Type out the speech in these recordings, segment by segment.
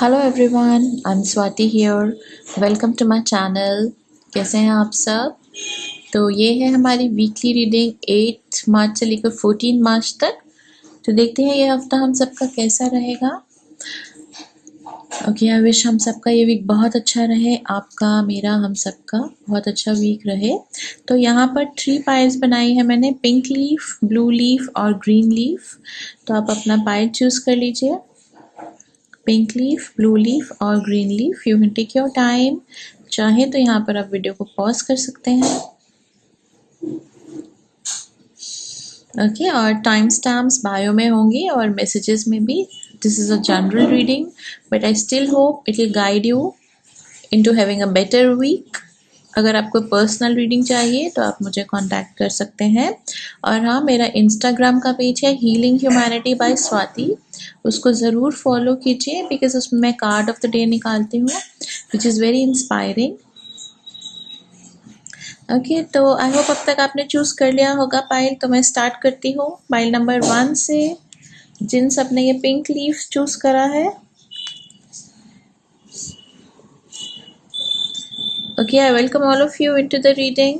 Hello everyone, I am Swati here. Welcome to my channel. कैसे हैं आप सब? तो ये है हमारी वीकली रीडिंग 8 मार्च से लेकर 14 मार्च तक। तो देखते हैं ये हफ्ता हम सबका कैसा रहेगा। ओके, आई विश हम सबका ये वीक बहुत अच्छा रहे। आपका, मेरा, हम सबका बहुत अच्छा वीक रहे। तो यहाँ पर 3 पाइल्स बनाई है मैंने, पिंक लीफ, ब्लू लीफ और ग्रीन लीफ। तो आप अपना पाइल चूज़ कर लीजिए, पिंक लीफ, ब्लू लीफ और green leaf. You can take your time. चाहे तो यहाँ पर आप वीडियो को पॉज कर सकते हैं। ओके, और टाइम स्टैम्प्स बायो में होंगी और मैसेजेस में भी। This is a general reading, but I still hope it will guide you into having a better week. अगर आपको पर्सनल रीडिंग चाहिए तो आप मुझे कांटेक्ट कर सकते हैं। और हाँ, मेरा इंस्टाग्राम का पेज है हीलिंग ह्यूमैनिटी बाय स्वाति, उसको ज़रूर फॉलो कीजिए बिकॉज उसमें मैं कार्ड ऑफ द डे निकालती हूँ which is very inspiring. Okay, तो आई होप अब तक आपने चूज़ कर लिया होगा पाइल। तो मैं स्टार्ट करती हूँ पाइल नंबर 1 से। जिन सब ने ये पिंक लीफ चूज़ करा है, okay, I welcome all of you into the reading.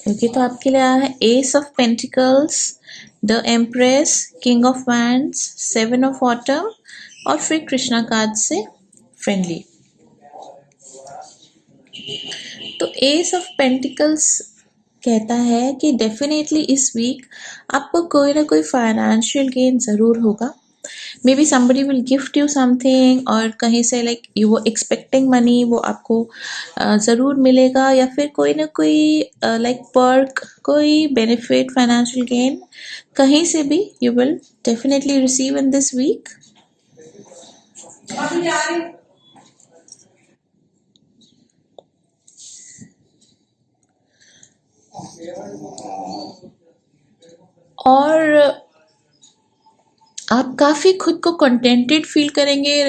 Okay, तो आपके लिए आया है S of pentacles, the empress, king of wands, 7 of autumn और फिर कृष्णा कार्ड से फ्रेंडली। तो एस ऑफ पेंटिकल्स कहता है कि डेफिनेटली इस वीक आपको कोई ना कोई फाइनेंशियल गेन ज़रूर होगा। Maybe somebody will gift you something, और कहीं से लाइक यू वो एक्सपेक्टिंग मनी, वो आपको ज़रूर मिलेगा, या फिर कोई ना कोई लाइक पर्क, कोई बेनिफिट, फाइनेंशियल गेन कहीं से भी you will definitely receive in this week. और आप काफ़ी खुद को कंटेंटेड फील करेंगे,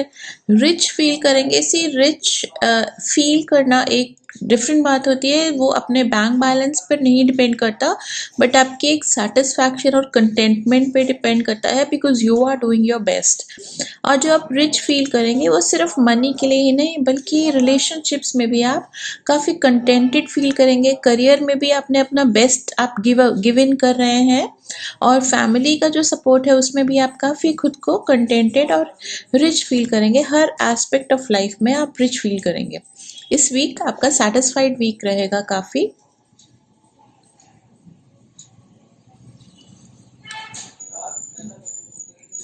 रिच फील करेंगे। सी रिच फील करना एक डिफरेंट बात होती है, वो अपने बैंक बैलेंस पर नहीं डिपेंड करता, बट आपके एक सेटिस्फैक्शन और कंटेंटमेंट पे डिपेंड करता है because you are doing your best. और जो आप रिच फील करेंगे वो सिर्फ मनी के लिए ही नहीं, बल्कि रिलेशनशिप्स में भी आप काफ़ी कंटेंटेड फील करेंगे। करियर में भी आपने अपना बेस्ट आप गिव इन कर रहे हैं, और फैमिली का जो सपोर्ट है उसमें भी आप काफ़ी खुद को कंटेंटेड और रिच फील करेंगे। हर एस्पेक्ट ऑफ लाइफ में आप रिच फील करेंगे। इस वीक आपका सेटिस्फाइड वीक रहेगा काफ़ी।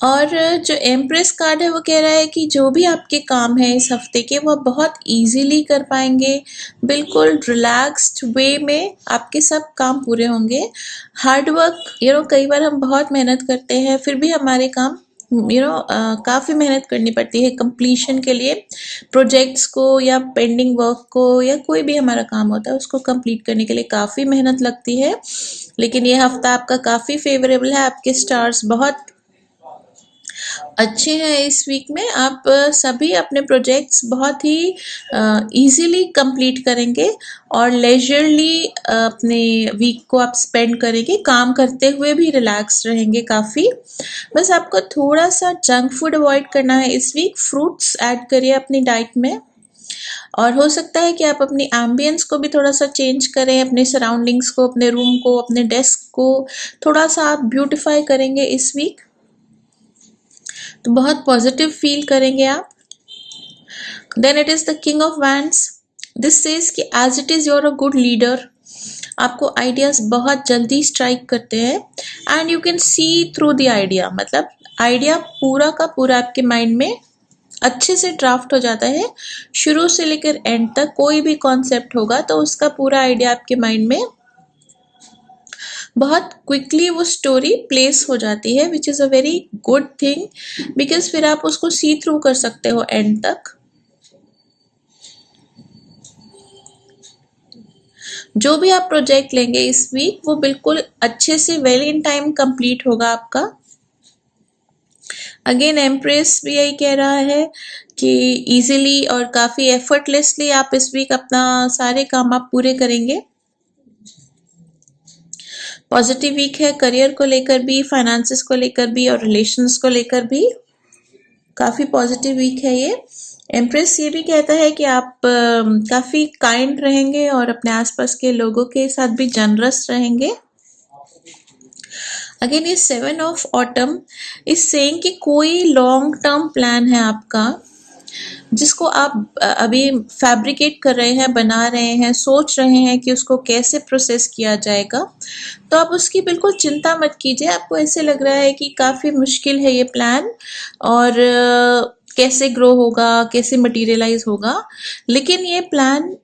और जो एम्प्रेस कार्ड है वो कह रहा है कि जो भी आपके काम है इस हफ्ते के, वो आप बहुत इजीली कर पाएंगे। बिल्कुल रिलैक्स्ड वे में आपके सब काम पूरे होंगे। हार्ड वर्क, कई बार हम बहुत मेहनत करते हैं फिर भी हमारे काम काफ़ी मेहनत करनी पड़ती है कंप्लीशन के लिए, प्रोजेक्ट्स को या पेंडिंग वर्क को, या कोई भी हमारा काम होता है उसको कंप्लीट करने के लिए काफ़ी मेहनत लगती है। लेकिन ये हफ्ता आपका काफ़ी फेवरेबल है, आपके स्टार्स बहुत अच्छे हैं। इस वीक में आप सभी अपने प्रोजेक्ट्स बहुत ही इजीली कंप्लीट करेंगे और लेजरली अपने वीक को आप स्पेंड करेंगे, काम करते हुए भी रिलैक्स रहेंगे काफ़ी। बस आपको थोड़ा सा जंक फूड अवॉइड करना है इस वीक। फ्रूट्स ऐड करिए अपनी डाइट में, और हो सकता है कि आप अपनी एम्बियंस को भी थोड़ा सा चेंज करें, अपने सराउंडिंग्स को, अपने रूम को, अपने डेस्क को थोड़ा सा आप ब्यूटिफाई करेंगे इस वीक, तो बहुत पॉजिटिव फील करेंगे आप। Then it is the king of wands. This says कि as it is your a good leader, आपको आइडियाज़ बहुत जल्दी स्ट्राइक करते हैं and you can see through the idea. मतलब आइडिया पूरा का पूरा आपके माइंड में अच्छे से ड्राफ्ट हो जाता है। शुरू से लेकर एंड तक कोई भी कॉन्सेप्ट होगा तो उसका पूरा आइडिया आपके माइंड में बहुत क्विकली वो स्टोरी प्लेस हो जाती है, which is a very good thing because फिर आप उसको सी थ्रू कर सकते हो एंड तक। जो भी आप प्रोजेक्ट लेंगे इस वीक वो बिल्कुल अच्छे से वेल इन टाइम कंप्लीट होगा आपका। अगेन एम्प्रेस भी यही कह रहा है कि इजीली और काफ़ी एफर्टलेसली आप इस वीक अपना सारे काम आप पूरे करेंगे। पॉजिटिव वीक है, करियर को लेकर भी, फाइनेंसेस को लेकर भी और रिलेशंस को लेकर भी काफ़ी पॉजिटिव वीक है ये। एम्प्रेस ये भी कहता है कि आप काफ़ी काइंड रहेंगे और अपने आसपास के लोगों के साथ भी जनरस रहेंगे। अगेन ये 7 ऑफ ऑटम इस सेइंग कि कोई लॉन्ग टर्म प्लान है आपका जिसको आप अभी फैब्रिकेट कर रहे हैं, बना रहे हैं, सोच रहे हैं कि उसको कैसे प्रोसेस किया जाएगा, तो आप उसकी बिल्कुल चिंता मत कीजिए। आपको ऐसे लग रहा है कि काफ़ी मुश्किल है ये प्लान और कैसे ग्रो होगा, कैसे मटीरियलाइज होगा, लेकिन ये प्लान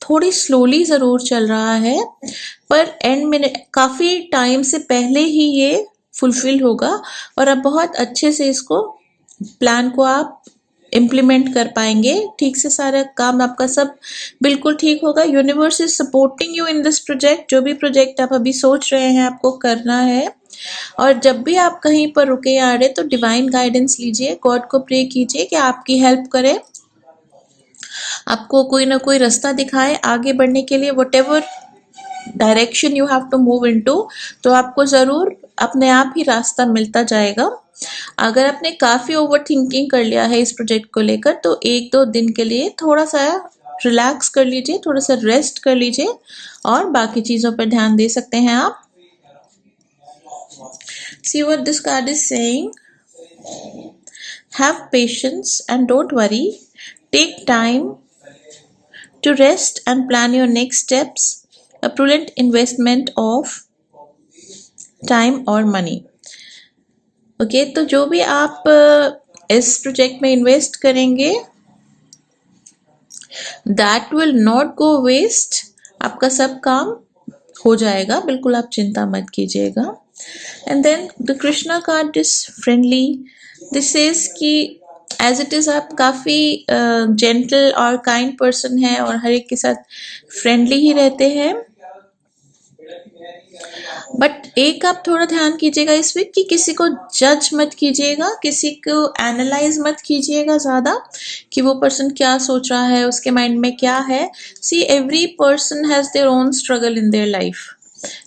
थोड़ी स्लोली ज़रूर चल रहा है, पर एंड में काफ़ी टाइम से पहले ही ये फुलफिल होगा और आप बहुत अच्छे से इसको प्लान को आप इम्प्लीमेंट कर पाएंगे। ठीक से सारा काम आपका सब बिल्कुल ठीक होगा। Universe is supporting you in this project. जो भी प्रोजेक्ट आप अभी सोच रहे हैं आपको करना है, और जब भी आप कहीं पर रुके या अड़े तो डिवाइन गाइडेंस लीजिए, गॉड को प्रे कीजिए कि आपकी हेल्प करे, आपको कोई ना कोई रास्ता दिखाए आगे बढ़ने के लिए। Whatever direction you have to move into, तो आपको ज़रूर अपने आप ही रास्ता मिलता जाएगा। अगर आपने काफ़ी ओवर थिंकिंग कर लिया है इस प्रोजेक्ट को लेकर, तो 1-2 दिन के लिए थोड़ा सा रिलैक्स कर लीजिए, थोड़ा सा रेस्ट कर लीजिए और बाकी चीज़ों पर ध्यान दे सकते हैं आप। See what this card is saying. Have patience and don't worry. Take time to rest and plan your next steps. A prudent investment of time or money. Okay तो जो भी आप इस प्रोजेक्ट में इन्वेस्ट करेंगे, that will not go waste. आपका सब काम हो जाएगा, बिल्कुल आप चिंता मत कीजिएगा। And then the Krishna card is friendly. This is कि एज इट इज़ आप काफ़ी जेंटल और काइंड पर्सन हैं और हर एक के साथ फ्रेंडली ही रहते हैं, बट एक आप थोड़ा ध्यान कीजिएगा इस वीक कि किसी को जज मत कीजिएगा, किसी को एनालाइज मत कीजिएगा ज़्यादा कि वो पर्सन क्या सोच रहा है, उसके माइंड में क्या है। See every person has their own struggle in their life,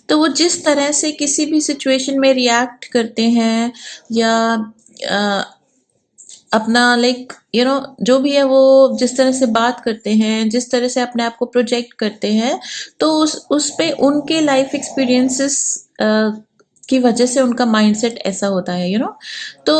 तो वो जिस तरह से किसी भी सिचुएशन में रिएक्ट करते हैं या अपना लाइक यू नो जो भी है वो जिस तरह से बात करते हैं, जिस तरह से अपने आप को प्रोजेक्ट करते हैं, तो उस पे उनके लाइफ एक्सपीरियंसेस की वजह से उनका माइंडसेट ऐसा होता है यू नो। तो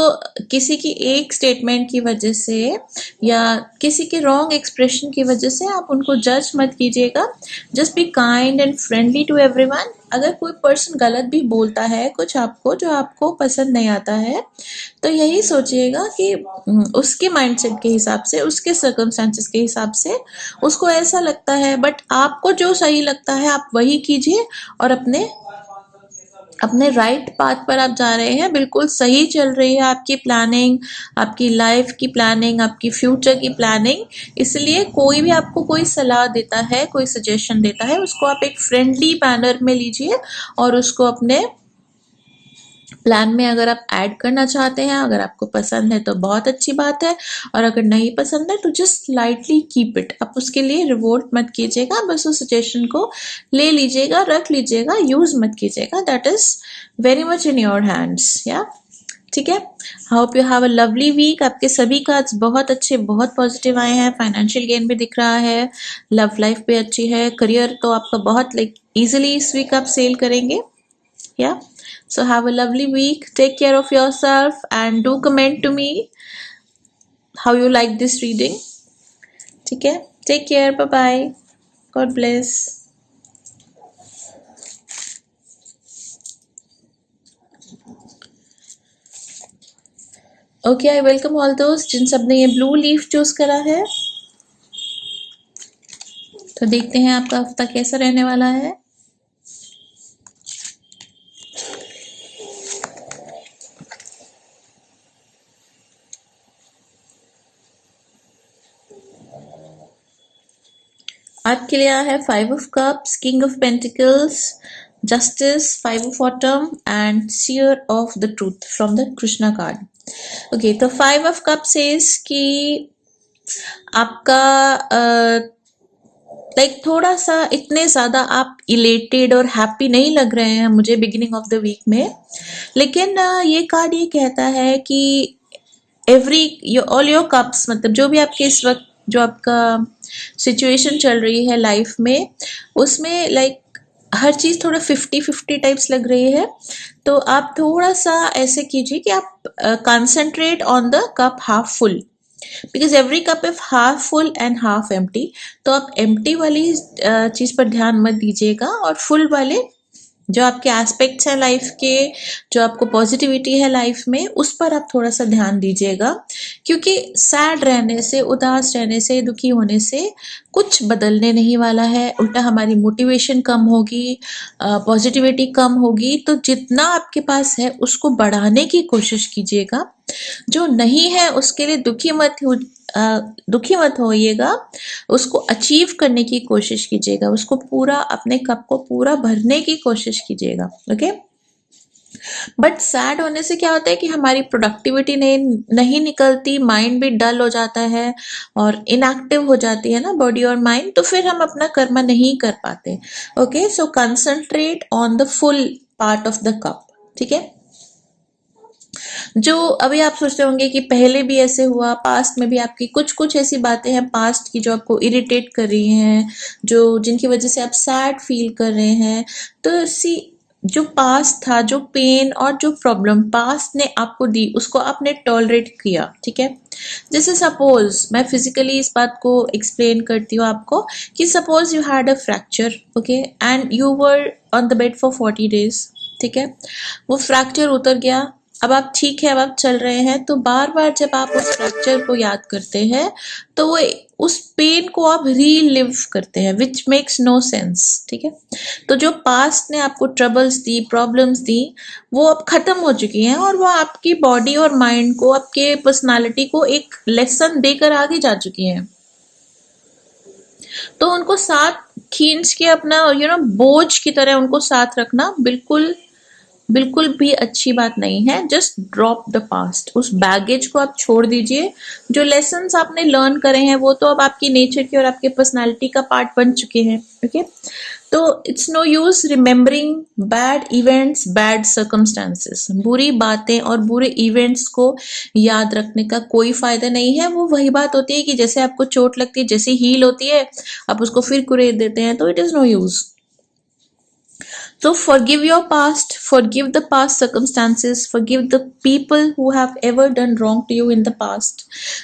किसी की एक स्टेटमेंट की वजह से या किसी के रॉन्ग एक्सप्रेशन की वजह से आप उनको जज मत कीजिएगा। Just be kind and friendly to everyone. अगर कोई पर्सन गलत भी बोलता है कुछ आपको जो आपको पसंद नहीं आता है, तो यही सोचिएगा कि उसके माइंडसेट के हिसाब से, उसके सर्कमस्टेंसेस के हिसाब से उसको ऐसा लगता है, बट आपको जो सही लगता है आप वही कीजिए और अपने राइट पाथ पर आप जा रहे हैं। बिल्कुल सही चल रही है आपकी प्लानिंग, आपकी लाइफ की प्लानिंग, आपकी फ्यूचर की प्लानिंग। इसलिए कोई भी आपको कोई सलाह देता है, कोई सजेशन देता है, उसको आप एक फ्रेंडली मैनर में लीजिए और उसको अपने प्लान में अगर आप ऐड करना चाहते हैं, अगर आपको पसंद है तो बहुत अच्छी बात है, और अगर नहीं पसंद है तो जस्ट लाइटली कीप इट। आप उसके लिए रिवोल्ट मत कीजिएगा, बस उस सजेशन को ले लीजिएगा, रख लीजिएगा, यूज मत कीजिएगा। That is very much in your hands. या ठीक है, hope you have a lovely week. आपके सभी कार्ड्स बहुत अच्छे, बहुत पॉजिटिव आए हैं। फाइनेंशियल गेन भी दिख रहा है, लव लाइफ भी अच्छी है, करियर तो आपका बहुत लाइक इजिली इस वीक आप सेल करेंगे। या so have a lovely week, take care of yourself and do comment to me how you like this reading. ठीक है, take care, bye bye, God bless. Okay, I welcome all those जिन सब ने ये blue leaf choose करा है। तो देखते हैं आपका हफ्ता कैसा रहने वाला है। आपके लिए आया है 5 of cups, king of pentacles, justice, 5 of autumn and seer of the truth from the Krishna card. Okay, तो 5 of Cups सेज कि आपका लाइक थोड़ा सा इतने ज्यादा आप इलेटेड और हैप्पी नहीं लग रहे हैं मुझे बिगिनिंग ऑफ द वीक में, लेकिन ये कार्ड ये कहता है कि एवरी ऑल योर कप्स, मतलब जो भी आपके इस वक्त जो आपका सिचुएशन चल रही है लाइफ में, उसमें लाइक हर चीज़ थोड़ा 50-50 टाइप्स लग रही है। तो आप थोड़ा सा ऐसे कीजिए कि आप concentrate on the cup half full, because every cup if half full and half empty. तो आप एम्प्टी वाली चीज़ पर ध्यान मत दीजिएगा और फुल वाले जो आपके एस्पेक्ट्स हैं लाइफ के, जो आपको पॉजिटिविटी है लाइफ में, उस पर आप थोड़ा सा ध्यान दीजिएगा। क्योंकि सैड रहने से, उदास रहने से, दुखी होने से कुछ बदलने नहीं वाला है, उल्टा हमारी मोटिवेशन कम होगी, पॉजिटिविटी कम होगी। तो जितना आपके पास है उसको बढ़ाने की कोशिश कीजिएगा, जो नहीं है उसके लिए दुखी मत होइएगा, उसको अचीव करने की कोशिश कीजिएगा, उसको पूरा अपने कप को पूरा भरने की कोशिश कीजिएगा। ओके, बट सैड होने से क्या होता है कि हमारी प्रोडक्टिविटी नहीं निकलती, माइंड भी डल हो जाता है और इनएक्टिव हो जाती है ना बॉडी और माइंड, तो फिर हम अपना कर्म नहीं कर पाते। Okay, so concentrate on the full part of the cup. ठीक है, जो अभी आप सोचते होंगे कि पहले भी ऐसे हुआ, पास्ट में भी आपकी कुछ कुछ ऐसी बातें हैं पास्ट की जो आपको इरिटेट कर रही हैं, जो जिनकी वजह से आप सैड फील कर रहे हैं। तो जो पास्ट था, जो पेन और जो प्रॉब्लम पास्ट ने आपको दी, उसको आपने टॉलरेट किया। ठीक है, जैसे सपोज मैं फिजिकली इस बात को एक्सप्लेन करती हूँ आपको कि suppose you had a fracture, okay, and you were on the bed for 40 days। ठीक है, वो फ्रैक्चर उतर गया, अब आप ठीक है, अब आप चल रहे हैं। तो बार बार जब आप उस फ्रैक्चर को याद करते हैं तो वो उस पेन को आप रीलिव करते हैं, विच मेक्स नो सेंस। ठीक है, तो जो पास्ट ने आपको ट्रबल्स दी, प्रॉब्लम्स दी, वो अब खत्म हो चुकी हैं और वो आपकी बॉडी और माइंड को, आपके पर्सनालिटी को एक लेसन देकर आगे जा चुकी हैं। तो उनको साथ खींच के अपना बोझ की तरह उनको साथ रखना बिल्कुल भी अच्छी बात नहीं है। जस्ट ड्रॉप द पास्ट, उस बैगेज को आप छोड़ दीजिए। जो लेसन्स आपने लर्न करे हैं वो तो अब आपकी नेचर की और आपके पर्सनालिटी का पार्ट बन चुके हैं। ओके, तो it's no use remembering bad events, bad circumstances. बुरी बातें और बुरे इवेंट्स को याद रखने का कोई फायदा नहीं है। वो वही बात होती है कि जैसे आपको चोट लगती है, जैसे हील होती है, आप उसको फिर कुरेद देते हैं, तो it is no use. So forgive your past, forgive the past circumstances, forgive the people who have ever done wrong to you in the past.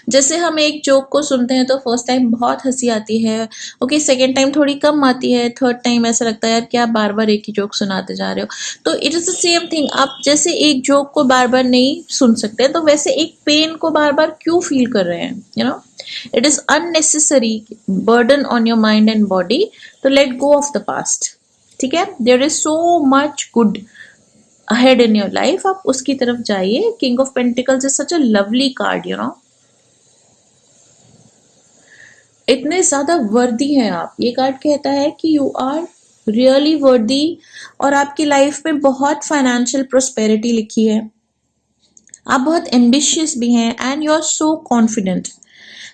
जैसे हम एक जोक को सुनते हैं तो फर्स्ट टाइम बहुत हंसी आती है, ओके, सेकेंड टाइम थोड़ी कम आती है, थर्ड टाइम ऐसा लगता है यार क्या बार बार एक ही जोक सुनाते जा रहे हो। तो it is the same thing, आप जैसे एक जोक को बार बार नहीं सुन सकते, तो वैसे एक पेन को बार बार क्यों फील कर रहे हैं, it is unnecessary burden on your mind and body. तो let go of the past। ठीक है, there is so much good ahead in your life, आप उसकी तरफ जाइए। King of pentacles is such a lovely card, इतने ज्यादा वर्दी हैं आप। ये कार्ड कहता है कि यू आर रियली वर्दी और आपकी लाइफ में बहुत फाइनेंशियल प्रोस्पेरिटी लिखी है, आप बहुत एम्बिशियस भी हैं and you are so confident.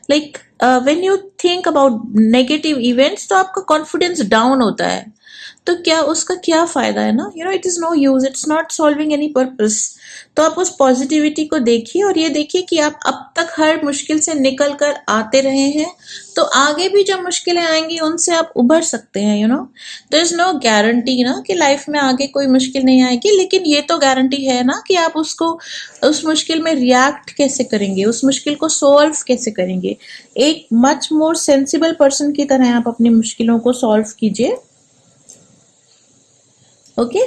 Like when you think about negative events तो आपका कॉन्फिडेंस डाउन होता है, तो क्या उसका क्या फायदा है ना, it is no use, it's not solving any purpose. तो आप उस पॉजिटिविटी को देखिए और ये देखिए कि आप अब तक हर मुश्किल से निकल कर आते रहे हैं, तो आगे भी जो मुश्किलें आएंगी उनसे आप उभर सकते हैं। देयर इज नो गारंटी ना कि लाइफ में आगे कोई मुश्किल नहीं आएगी, लेकिन ये तो गारंटी है ना कि आप उस मुश्किल में रिएक्ट कैसे करेंगे, उस मुश्किल को सॉल्व कैसे करेंगे। एक मच मोर सेंसिबल पर्सन की तरह आप अपनी मुश्किलों को सॉल्व कीजिए। Okay,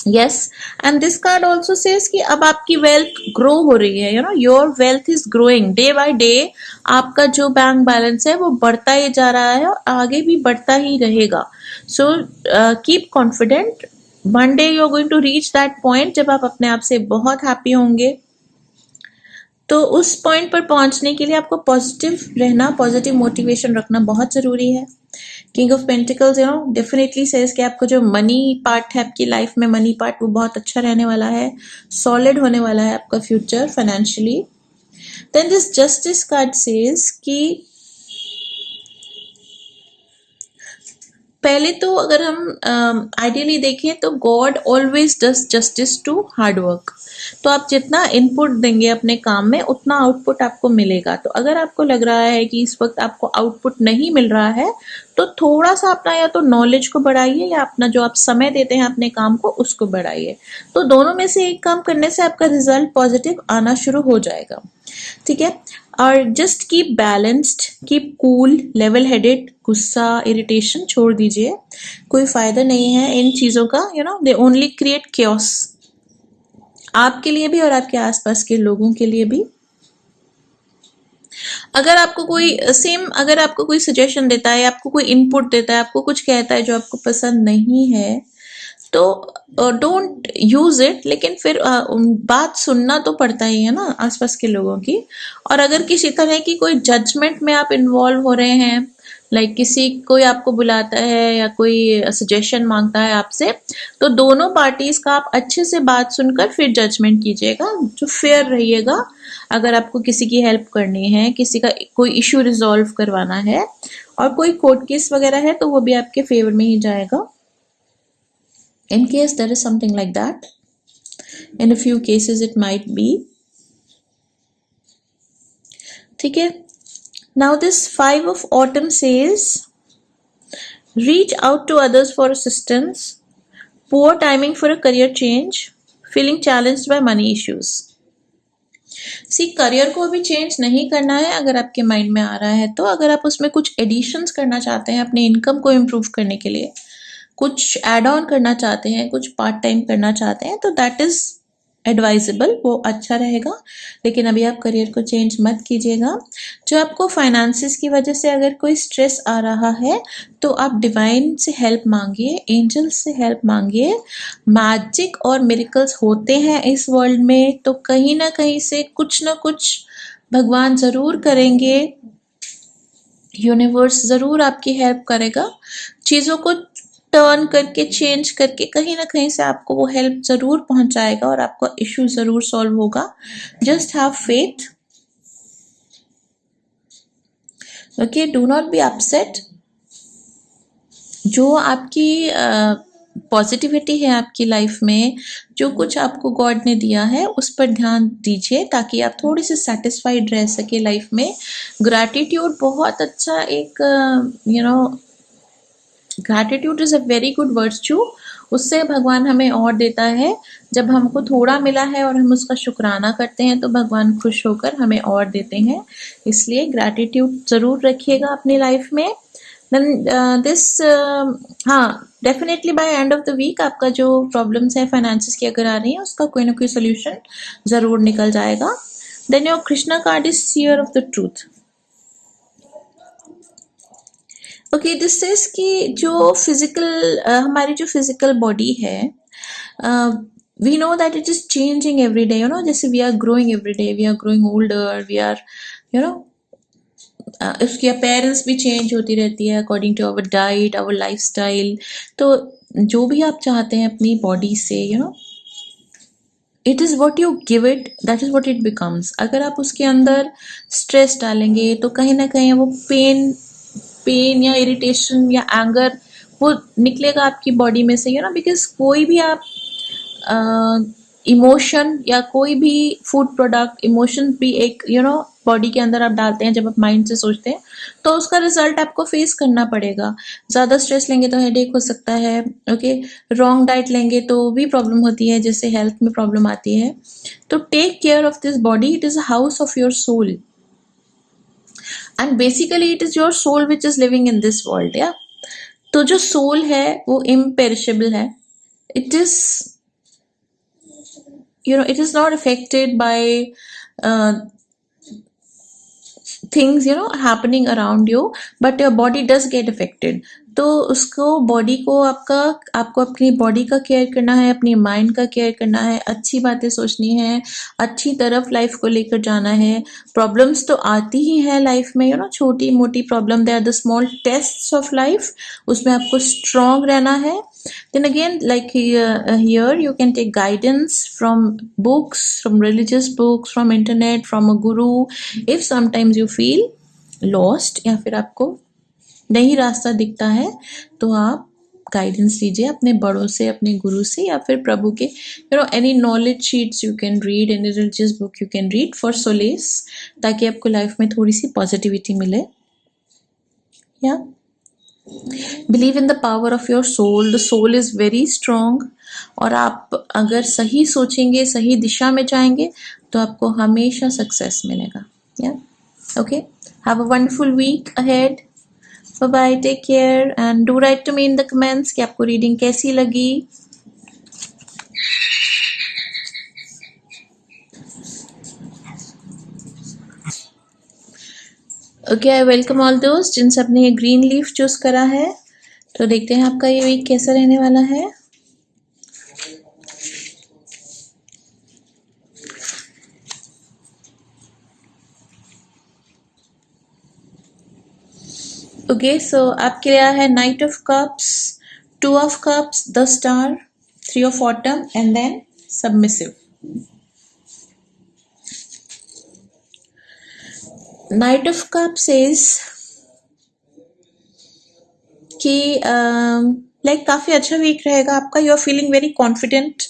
yes, and this card also says कि अब आपकी वेल्थ ग्रो हो रही है, your wealth is growing day by day. आपका जो बैंक बैलेंस है वो बढ़ता ही जा रहा है और आगे भी बढ़ता ही रहेगा। So keep confident, one day you are going to reach that point जब आप अपने आप से बहुत हैप्पी होंगे। तो उस पॉइंट पर पहुंचने के लिए आपको पॉजिटिव रहना, पॉजिटिव मोटिवेशन रखना बहुत जरूरी है। King of pentacles definitely says कि आपको जो मनी पार्ट है आपकी लाइफ में, मनी पार्ट वो बहुत अच्छा रहने वाला है, सॉलिड होने वाला है आपका future financially. Then this justice card says कि पहले तो अगर हम आइडियली देखें तो God always does justice to hard work. तो आप जितना इनपुट देंगे अपने काम में उतना आउटपुट आपको मिलेगा। तो अगर आपको लग रहा है कि इस वक्त आपको आउटपुट नहीं मिल रहा है तो थोड़ा सा अपना या तो नॉलेज को बढ़ाइए या अपना जो आप समय देते हैं अपने काम को उसको बढ़ाइए। तो दोनों में से एक काम करने से आपका रिजल्ट पॉजिटिव आना शुरू हो जाएगा। ठीक है, और just keep balanced, keep cool, level headed, गुस्सा इरिटेशन छोड़ दीजिए, कोई फायदा नहीं है इन चीजों का। दे ओनली क्रिएट क्योस, आपके लिए भी और आपके आसपास के लोगों के लिए भी। अगर आपको कोई सजेशन देता है, आपको कोई इनपुट देता है, आपको कुछ कहता है जो आपको पसंद नहीं है तो डोंट यूज इट, लेकिन फिर बात सुनना तो पड़ता ही है ना आसपास के लोगों की। और अगर किसी तरह की कोई जजमेंट में आप इन्वॉल्व हो रहे हैं, लाइक कोई आपको बुलाता है या कोई सजेशन मांगता है आपसे, तो दोनों पार्टीज का आप अच्छे से बात सुनकर फिर जजमेंट कीजिएगा, जो फेयर रहिएगा। अगर आपको किसी की हेल्प करनी है, किसी का कोई इश्यू रिजॉल्व करवाना है और कोई कोर्ट केस वगैरह है तो वो भी आपके फेवर में ही जाएगा, in case there is something like that. In a few cases it might be. ठीक है, now this 5 of autumn says reach out to others for assistance, poor timing for a career change, feeling challenged by money issues. Career को अभी change नहीं करना है अगर आपके mind में आ रहा है तो। अगर आप उसमें कुछ एडिशंस करना चाहते हैं अपने इनकम को इम्प्रूव करने के लिए, कुछ एड ऑन करना चाहते हैं, कुछ पार्ट टाइम करना चाहते हैं, तो दैट इज एडवाइजेबल, वो अच्छा रहेगा। लेकिन अभी आप करियर को चेंज मत कीजिएगा। जो आपको फाइनेंसिस की वजह से अगर कोई स्ट्रेस आ रहा है तो आप डिवाइन से हेल्प मांगिए, एंजल्स से हेल्प मांगिए। मैजिक और मिरेकल्स होते हैं इस वर्ल्ड में, तो कहीं ना कहीं से कुछ ना कुछ भगवान जरूर करेंगे, यूनिवर्स जरूर आपकी हेल्प करेगा। चीज़ों को टर्न करके, चेंज करके कहीं ना कहीं से आपको वो हेल्प जरूर पहुंचाएगा और आपका इश्यू जरूर सॉल्व होगा। Just have faith, okay, do not be upset. जो आपकी पॉजिटिविटी है आपकी लाइफ में, जो कुछ आपको गॉड ने दिया है उस पर ध्यान दीजिए ताकि आप थोड़ी सी सेटिस्फाइड रह सके लाइफ में। ग्रैटिट्यूड बहुत अच्छा एक gratitude is a very good virtue. उससे भगवान हमें और देता है। जब हमको थोड़ा मिला है और हम उसका शुक्राना करते हैं तो भगवान खुश होकर हमें और देते हैं। इसलिए ग्रैटिट्यूड ज़रूर रखिएगा अपनी लाइफ में। हाँ, definitely by end of the week आपका जो प्रॉब्लम्स है फाइनेंसिस की अगर आ रही है उसका कोई ना कोई सोल्यूशन ज़रूर निकल जाएगा। Then your Krishna card is seer of the truth. Okay, this is कि जो फिजिकल हमारी जो फिजिकल बॉडी है, we know that it is changing every day, जैसे we are growing every day, we are growing older, we are उसकी appearance भी change होती रहती है according to our diet, our lifestyle. तो जो भी आप चाहते हैं अपनी बॉडी से, it is what you give it, that is what it becomes. अगर आप उसके अंदर स्ट्रेस डालेंगे तो कहीं ना कहीं वो पेन या इरिटेशन या एंगर वो निकलेगा आपकी बॉडी में से, बिकॉज कोई भी आप इमोशन या कोई भी फूड प्रोडक्ट, इमोशन भी एक बॉडी के अंदर आप डालते हैं जब आप माइंड से सोचते हैं तो उसका रिजल्ट आपको फेस करना पड़ेगा। ज़्यादा स्ट्रेस लेंगे तो हेडेक हो सकता है, ओके। रॉन्ग डाइट लेंगे तो भी प्रॉब्लम होती है, जैसे हेल्थ में प्रॉब्लम आती है। तो take care of this body, it is a house of your soul and basically it is your soul which is living in this world, या। तो जो सोल है वो इम्पेरिशेबल है। It is it is not affected by things happening around you, but your body does get affected. तो उसको body को आपको अपनी बॉडी का केयर करना है, अपनी माइंड का केयर करना है, अच्छी बातें सोचनी है, अच्छी तरफ लाइफ को लेकर जाना है. प्रॉब्लम्स तो आती ही है लाइफ में, छोटी मोटी problem, they are the small tests of life. उसमें आपको स्ट्रांग रहना है. Then again, like here you can take guidance from books, from religious books, from internet, from a guru. If sometimes you feel lost या फिर आपको नहीं रास्ता दिखता है, तो आप गाइडेंस लीजिए अपने बड़ों से, अपने गुरु से, या फिर प्रभु के any knowledge sheets you can read, any religious book you can read for solace, ताकि आपको लाइफ में थोड़ी सी पॉजिटिविटी मिले. या believe in the power of your soul. The soul is very strong. और आप अगर सही सोचेंगे, सही दिशा में जाएंगे, तो आपको हमेशा सक्सेस मिलेगा. या okay, have a wonderful week ahead. Bye bye, take care and do write to me in the comments कि आपको रीडिंग कैसी लगी. ओके, आई वेलकम ऑल दोस्त जिन सब ने ये ग्रीन लीफ चूज करा है. तो देखते हैं आपका ये वीक कैसा रहने वाला है. ओके, सो आपके लिए है knight of cups, 2 of cups, the star, 3 of autumn and then submissive. Knight of cup says कि लाइक काफ़ी अच्छा वीक रहेगा आपका. You are feeling very confident,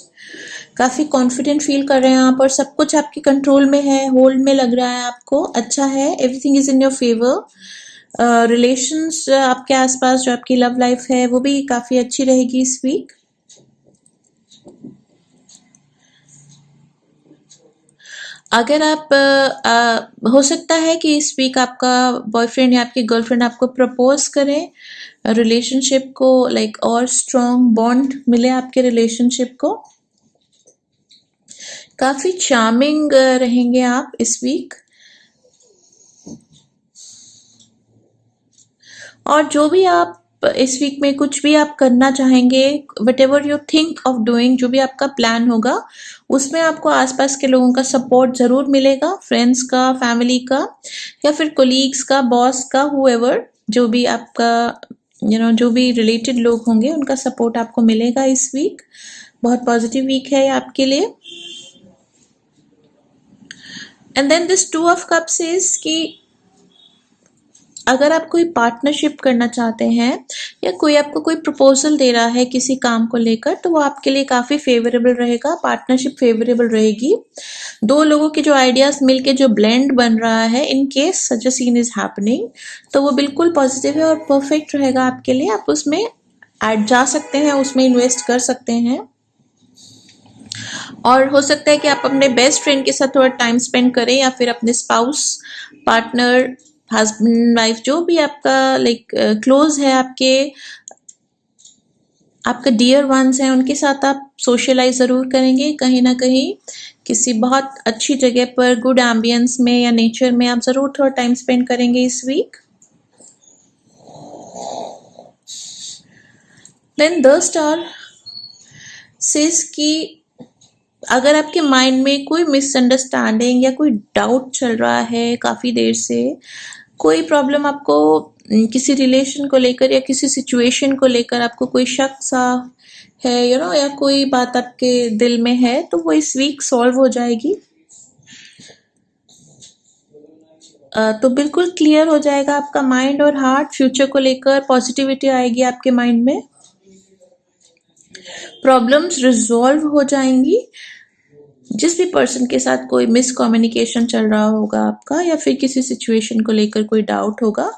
काफ़ी कॉन्फिडेंट फील कर रहे हैं आप, और सब कुछ आपके कंट्रोल में है, होल्ड में लग रहा है आपको. अच्छा है, everything is in your favour. Relations आपके आसपास, जो आपकी लव लाइफ है, वो भी काफ़ी अच्छी रहेगी इस वीक. अगर आप हो सकता है कि इस वीक आपका बॉयफ्रेंड या आपकी गर्लफ्रेंड आपको प्रपोज करें, रिलेशनशिप को लाइक और स्ट्रॉन्ग बॉन्ड मिले आपके रिलेशनशिप को. काफ़ी चार्मिंग रहेंगे आप इस वीक. और जो भी आप इस वीक में कुछ भी आप करना चाहेंगे, what ever you think of doing, जो भी आपका प्लान होगा, उसमें आपको आसपास के लोगों का सपोर्ट ज़रूर मिलेगा. फ्रेंड्स का, फैमिली का, या फिर कोलीग्स का, बॉस का, हुएवर, जो भी आपका जो भी रिलेटेड लोग होंगे, उनका सपोर्ट आपको मिलेगा इस वीक. बहुत पॉजिटिव वीक है आपके लिए. And then this 2 of cups is कि अगर आप कोई पार्टनरशिप करना चाहते हैं, या कोई आपको कोई प्रपोजल दे रहा है किसी काम को लेकर, तो वो आपके लिए काफ़ी फेवरेबल रहेगा. पार्टनरशिप फेवरेबल रहेगी. 2 लोगों के जो आइडियाज मिलके जो ब्लेंड बन रहा है, in case such a scene is happening, तो वो बिल्कुल पॉजिटिव है और परफेक्ट रहेगा आपके लिए. आप उसमें जा सकते हैं, उसमें इन्वेस्ट कर सकते हैं. और हो सकता है कि आप अपने बेस्ट फ्रेंड के साथ थोड़ा टाइम स्पेंड करें, या फिर अपने स्पाउस, पार्टनर, हस्बैंड, वाइफ, जो भी आपका लाइक क्लोज है, आपके डियर वंस हैं, उनके साथ आप सोशलाइज ज़रूर करेंगे. कहीं ना कहीं किसी बहुत अच्छी जगह पर, गुड एम्बियंस में या नेचर में आप ज़रूर थोड़ा टाइम स्पेंड करेंगे इस week. Then the star says कि अगर आपके माइंड में कोई मिसअंडरस्टैंडिंग या कोई डाउट चल रहा है काफ़ी देर से, कोई प्रॉब्लम आपको किसी रिलेशन को लेकर या किसी सिचुएशन को लेकर आपको कोई शक सा है, या कोई बात आपके दिल में है, तो वो इस वीक सॉल्व हो जाएगी. तो बिल्कुल क्लियर हो जाएगा आपका माइंड और हार्ट. फ्यूचर को लेकर पॉजिटिविटी आएगी आपके माइंड में. प्रॉब्लम्स रिजॉल्व हो जाएंगी. जिस भी पर्सन के साथ कोई मिसकम्युनिकेशन चल रहा होगा आपका, या फिर किसी सिचुएशन को लेकर कोई डाउट होगा,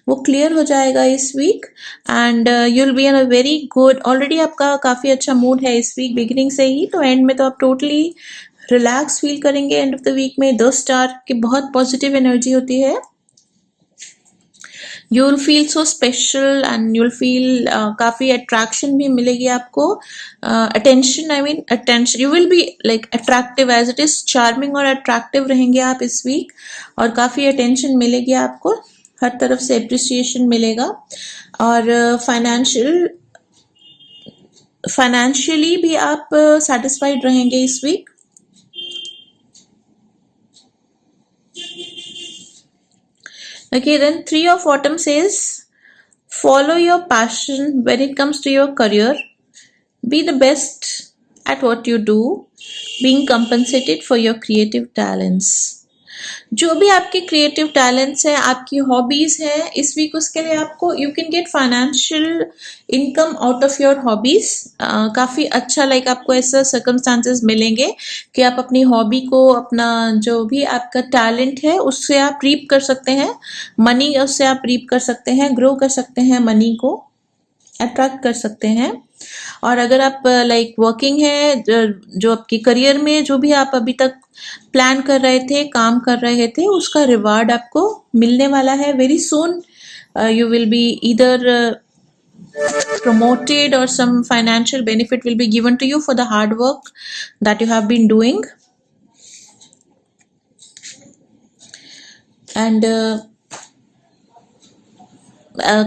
वो क्लियर हो जाएगा इस week. And you will be in a very good, already आपका काफ़ी अच्छा मूड है इस वीक बिगिनिंग से ही. तो एंड में तो आप टोटली रिलैक्स फील करेंगे. एंड ऑफ द वीक में 2 स्टार की बहुत पॉजिटिव एनर्जी होती है. You will feel so special and you will feel काफ़ी अट्रैक्शन भी मिलेगी आपको, attention, I mean attention, you will be like attractive as it is, charming और अट्रैक्टिव रहेंगे आप इस वीक, और काफ़ी अटेंशन मिलेगी आपको, हर तरफ से अप्रिसिएशन मिलेगा, और फाइनेंशियली भी आप सेटिस्फाइड रहेंगे इस week. Okay, then 3 of autumn says, follow your passion when it comes to your career. Be the best at what you do, being compensated for your creative talents. जो भी आपके creative talents है, आपकी hobbies है, इस week उसके लिए आपको you can get financial income out of your hobbies. काफ़ी अच्छा, लाइक आपको ऐसा सर्कमस्टांसेस मिलेंगे कि आप अपनी हॉबी को, अपना जो भी आपका टैलेंट है उससे आप रीप कर सकते हैं मनी, उससे आप रीप कर सकते हैं, ग्रो कर सकते हैं, मनी को अट्रैक्ट कर सकते हैं। और अगर आप लाइक वर्किंग है, जो आपके करियर में जो भी आप अभी तक प्लान कर रहे थे, काम कर रहे थे, उसका रिवार्ड आपको मिलने वाला है very soon. You will be either promoted or some financial benefit will be given to you for the hard work that you have been doing. And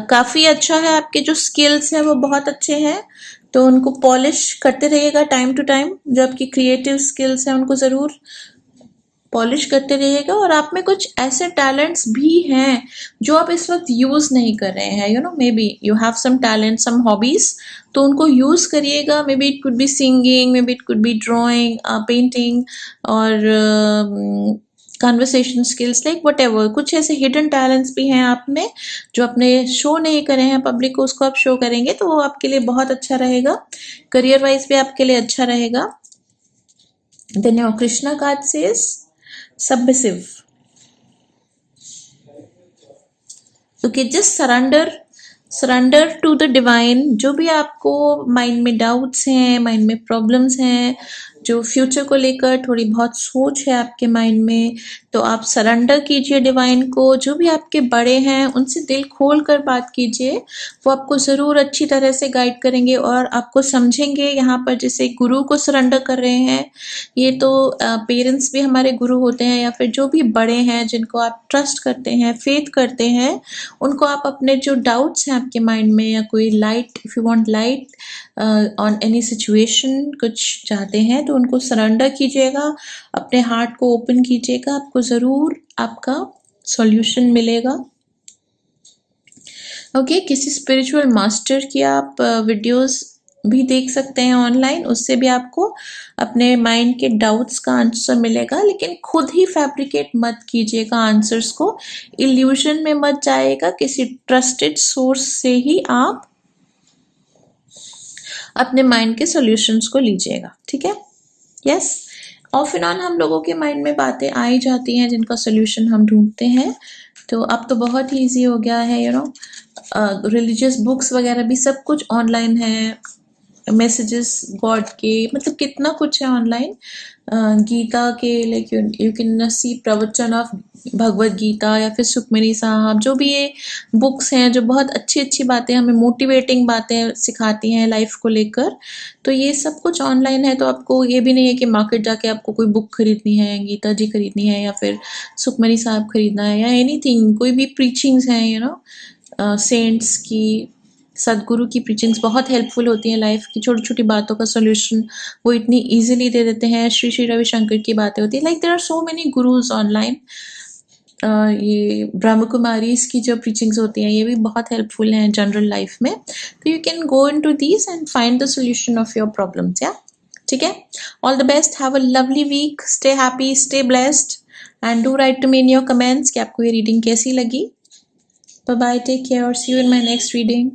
काफ़ी अच्छा है, आपके जो स्किल्स हैं वो बहुत अच्छे हैं, तो उनको पॉलिश करते रहिएगा टाइम टू टाइम। जो आपकी क्रिएटिव स्किल्स हैं उनको ज़रूर पॉलिश करते रहिएगा। और आप में कुछ ऐसे टैलेंट्स भी हैं जो आप इस वक्त यूज़ नहीं कर रहे हैं, you know, maybe you have some talent, some hobbies, तो उनको यूज़ करिएगा। Maybe it could be singing, maybe it could be drawing, painting, और conversation skills, like whatever. कुछ ऐसे हिडन टैलेंट्स भी हैं आप में जो अपने शो नहीं करे हैं पब्लिक को, उसको आप शो करेंगे तो वो आपके लिए बहुत अच्छा रहेगा, करियर वाइज भी आपके लिए अच्छा रहेगा। Then your Krishna card says submissive. Okay, just surrender to the divine. जो भी आपको माइंड में डाउट्स हैं, माइंड में प्रॉब्लम्स हैं, जो फ्यूचर को लेकर थोड़ी बहुत सोच है आपके माइंड में, तो आप सरेंडर कीजिए डिवाइन को। जो भी आपके बड़े हैं उनसे दिल खोल कर बात कीजिए, वो आपको ज़रूर अच्छी तरह से गाइड करेंगे और आपको समझेंगे। यहाँ पर जैसे गुरु को सरेंडर कर रहे हैं, ये तो पेरेंट्स भी हमारे गुरु होते हैं, या फिर जो भी बड़े हैं जिनको आप ट्रस्ट करते हैं, फेथ करते हैं, उनको आप अपने जो डाउट्स हैं आपके माइंड में, या कोई light, if you want light on any situation, कुछ चाहते हैं तो उनको सरेंडर कीजिएगा, अपने हार्ट को ओपन कीजिएगा, आपको ज़रूर आपका सॉल्यूशन मिलेगा। ओके, किसी स्पिरिचुअल मास्टर की आप वीडियोस भी देख सकते हैं ऑनलाइन, उससे भी आपको अपने माइंड के डाउट्स का आंसर मिलेगा। लेकिन खुद ही फैब्रिकेट मत कीजिएगा आंसर्स को, इल्यूजन में मत जाइएगा, किसी ट्रस्टेड सोर्स से ही आप अपने माइंड के सॉल्यूशंस को लीजिएगा, ठीक है। यस, ऑफ एंड ऑन हम लोगों के माइंड में बातें आ ही जाती हैं जिनका सॉल्यूशन हम ढूंढते हैं। तो अब तो बहुत ही ईजी हो गया है, यू नो, रिलीजियस बुक्स वगैरह भी सब कुछ ऑनलाइन है, मैसेजेस गॉड के, मतलब कितना कुछ है ऑनलाइन। गीता के, लाइक यू कैन सी प्रवचन ऑफ भगवत गीता, या फिर सुखमनी साहब, जो भी ये बुक्स हैं जो बहुत अच्छी अच्छी बातें, हमें मोटिवेटिंग बातें सिखाती हैं लाइफ को लेकर, तो ये सब कुछ ऑनलाइन है। तो आपको ये भी नहीं है कि मार्केट जाके आपको कोई बुक खरीदनी है, गीता जी खरीदनी है, या फिर सुखमनी साहब खरीदना है, या एनीथिंग, कोई भी प्रीचिंग्स हैं, यू नो, सेंट्स की, सदगुरु की प्रीचिंग्स बहुत हेल्पफुल होती हैं। लाइफ की छोटी छोटी बातों का सॉल्यूशन वो इतनी इजीली दे देते हैं। श्री श्री रविशंकर की बातें होती हैं, like there are so many gurus online. ये ब्रह्म कुमारीज की जो प्रीचिंग्स होती हैं ये भी बहुत हेल्पफुल हैं जनरल लाइफ में। तो you can go into these and find the solution of your problems, या ठीक है। All the best, have a lovely week, stay happy, stay blessed, and do write to me in your comments कि आपको ये reading कैसी लगी। Bye bye, take care और see you in my next reading.